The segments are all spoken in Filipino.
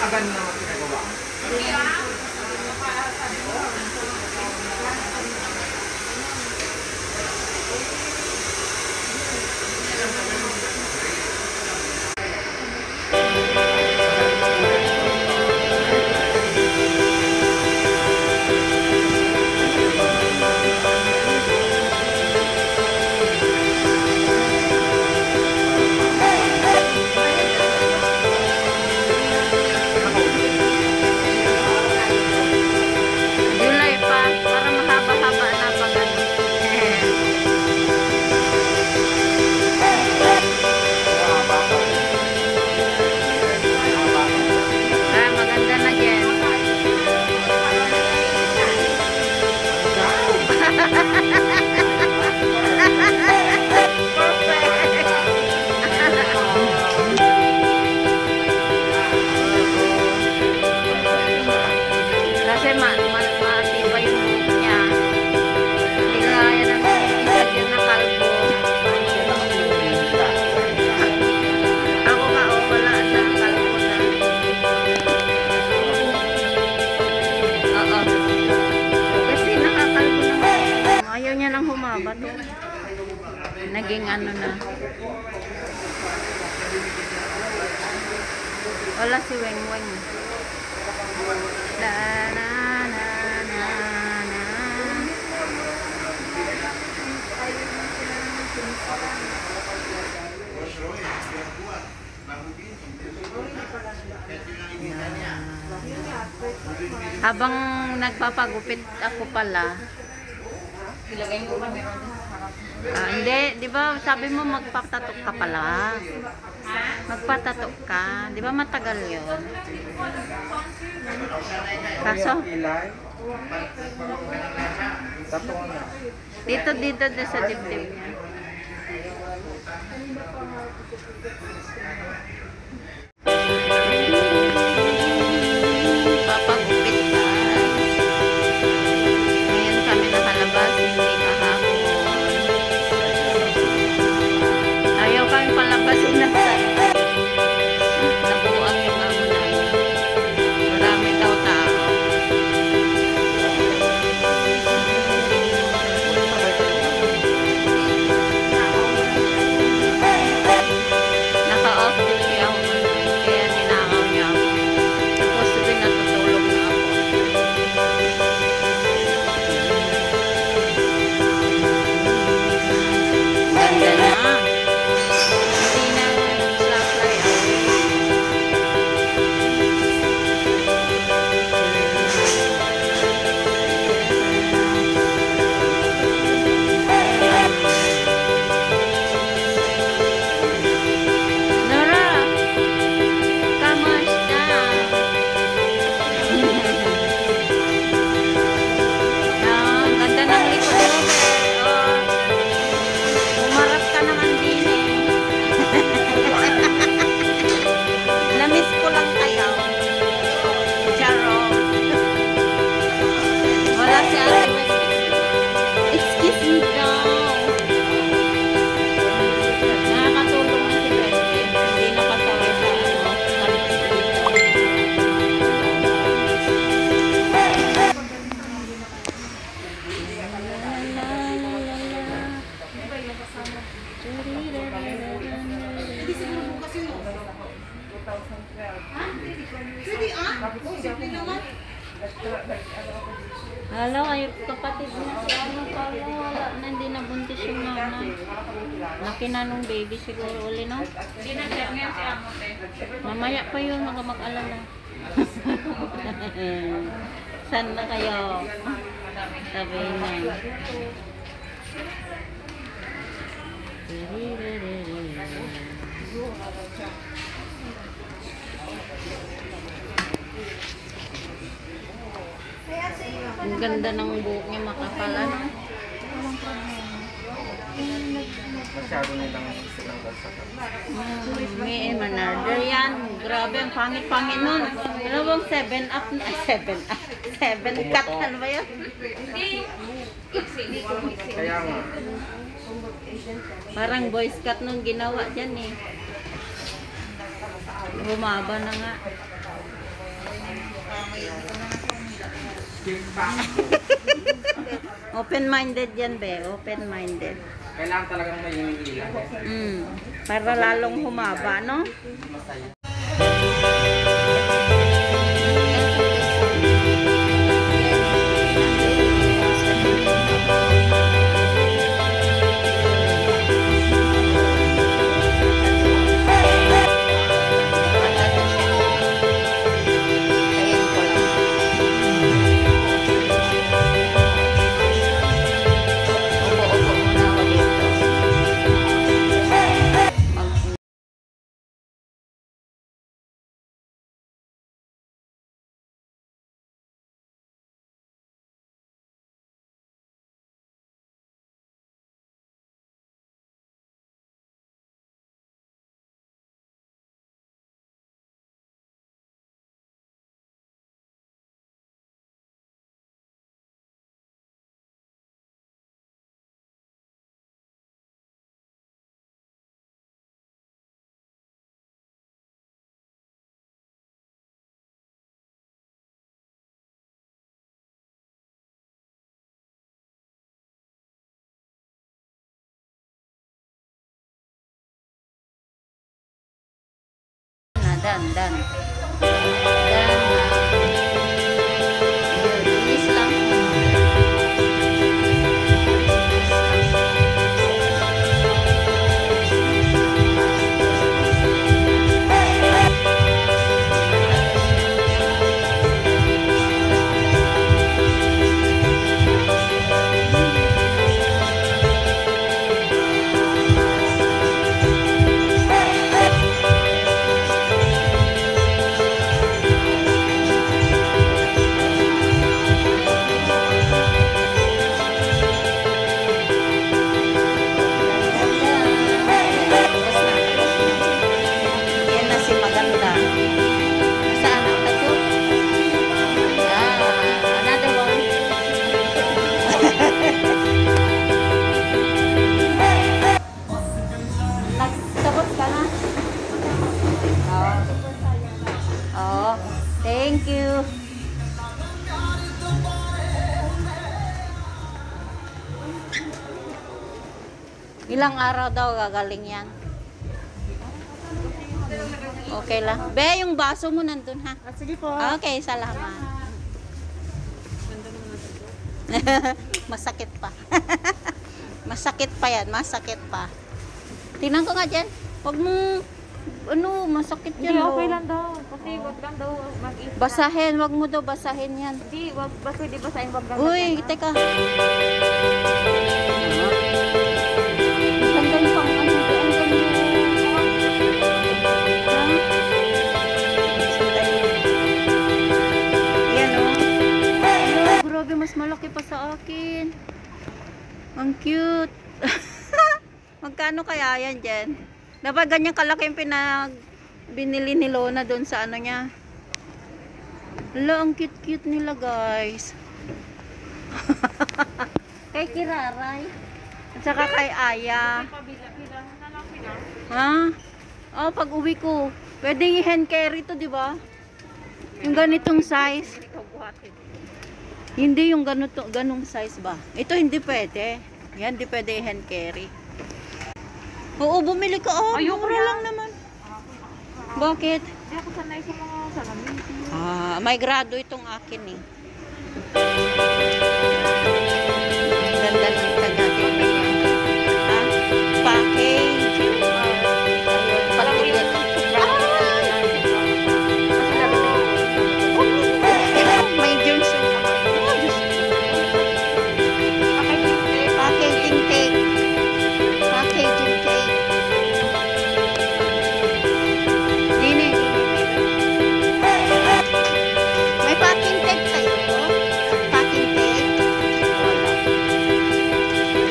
Agan naman pinagawa. Naging ano na. Wala si Weng Weng. La na na na na. Habang nagpapagupit ako pala. Ilagay mo ba meron din? Hindi, di ba sabi mo magpatatok ka pala? Magpatatok ka, di ba matagal 'yon? Kaso dito sa dibdib niya. Papagupit ka. Ngayon kami nakalabas, hindi kahapon. Ayaw kami palabasin na sa nabuang yung amo namin. Marami daw tao. Naka-off duty ako ngayon, kaya ninakaw niya ako. Tapos sabi natutulog na ako. Ganda na. Hello, kayo kapatid na si ano pala, wala na, hindi nabuntis yung mama. Laki na nung baby siguro uli, no? Hindi na check ngayon si amo, te. Mamaya pa yun, mag-alala. Saan na kayo? Sabi na. Ang ganda ng buhok niya, makapal, ano? Masyado nilang sinanggal sa May manarder yan. Grabe, ang pangit-pangit nun. Ano bang 7-up na? 7-up. 7-cut, ano ba yun? Kaya nga. Parang boys cut nung ginawa dyan eh. Bumaba na nga. Open-minded yan, be. Open-minded. Kailangan talagang may hinihilang. Para lalong humaba, no? Masaya. Dan. Dan. Bilis lang. Thank you. Ilang araw daw gagaling yan? Okay lang. Be, yung baso mo nandun ha? Sige po. Okay, salamat. Masakit pa. Masakit pa yan, masakit pa. Tingnan ko nga dyan. Huwag mo, masakit yan. Hindi, okay lang daw. Kasi wag lang daw mag-eat. Basahin, wag mo daw basahin yan. Hindi, wag pwede basahin, wag lang. Uy, teka. Ganda yung pang ano, ang ganda. Yan o. Ano, grabe, mas malaki pa sa akin. Ang cute. Magkano kaya yan dyan? Dapat ganyan kalaki yung binili ni Lona doon sa ano niya. Hala, ang cute-cute nila guys. Kay Kiraray. At saka kay Aya. Ha? Oh, pag uwi ko. Pwede i-hand carry to, di ba? Yung ganitong size. Hindi yung ganong size ba? Ito hindi pwede. Yan, hindi pwede i-hand carry. Oo, bumili ka. Oh, Ayoko mura na. lang naman. Bakit? Hindi ako sanay sa mga salamin. May grado itong akin eh. Ang ganda ng tagatin na yan. Ha? Package. Patigil. May germs yung packaging tape. Packaging tape. Dini. May packing tape kayo? Packing tape? Wala.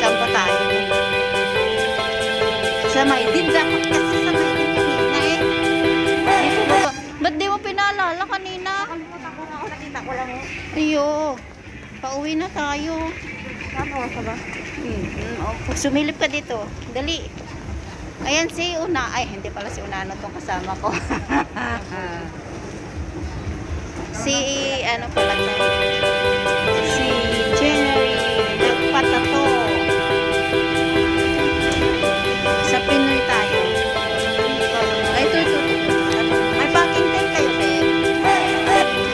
Saan pa tayo? Sa Maydin. Dapat kasi sa Maydin kanina eh. Dito ba? Ba't di mo pinaalala kanina? Nakalimutan ko na ako, nakita ko lang eh. Ayo. Pauwi na tayo. Ano ka ba? Sumilip ka dito. Dali. Ayan si Una. Ay, hindi pala si Unano tong kasama ko. Si, ano pala to? Si January nagpatato. Sa Pinoy tayo. Ay, ito. May packing tape kayo, be?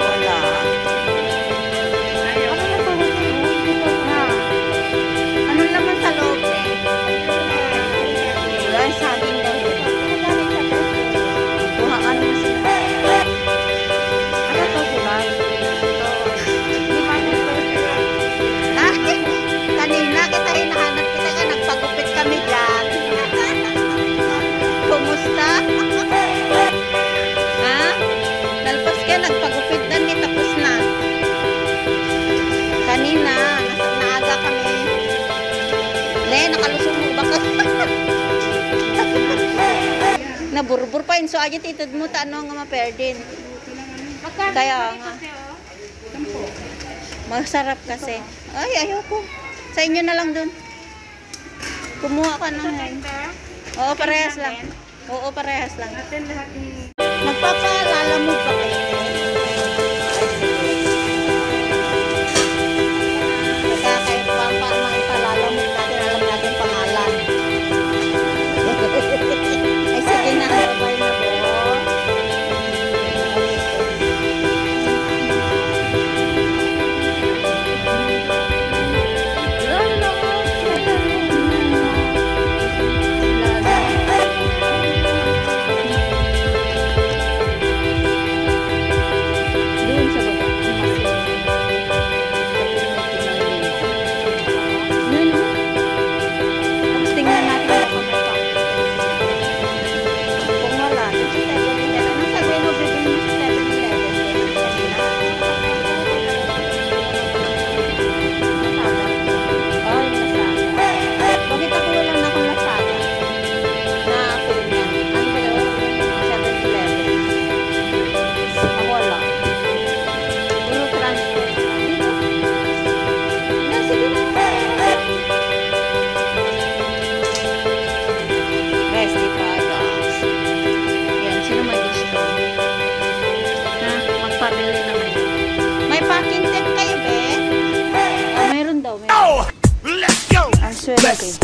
Wala. Ano na to? Ha? Ano naman sa loob, eh? Wala, saging daw. Buhaan mo sila. Ano to, gulay? Ay, kanina kita hinahanap kita ka, nagpagupit kami dyan. Kumusta? Ha? Nalpas ka, nagpagupit na, di tapos na. Kanina, naaga kami. Le, nakalusong mo ba ka? Naburbur pa yun. So, aja titid mo, ano nga maperdin. Kaya nga. Masarap kasi. Ay, ayoko. Sa inyo na lang dun. Kumuha ka ng... Oo, parehas lang. Oo, parehas lang. Magpapaalala mo ba kayo? Maipalala mo natin. Alam natin pangalan. Ay, sige na. Bye na po. Doon sa baba. Yun, oh. Tapos tingnan natin baka may pang. Kung wala, doon sa 7-Eleven. Anong sabi mo, bibili mo sa 7-Eleven? Ay, Lazada. Bakit ako wala na akong Lazada? Na ako yan. Ano ba yun? 7-Eleven. Ako wala. Puro transport lang. Dito. Na, sige na. Bestie products. Yan, sino may gusto? Ha? Magpabili na kayo. May packing tape kayo, be? Oh, mayroon daw. Mayroon. Let's go! Ang swerte.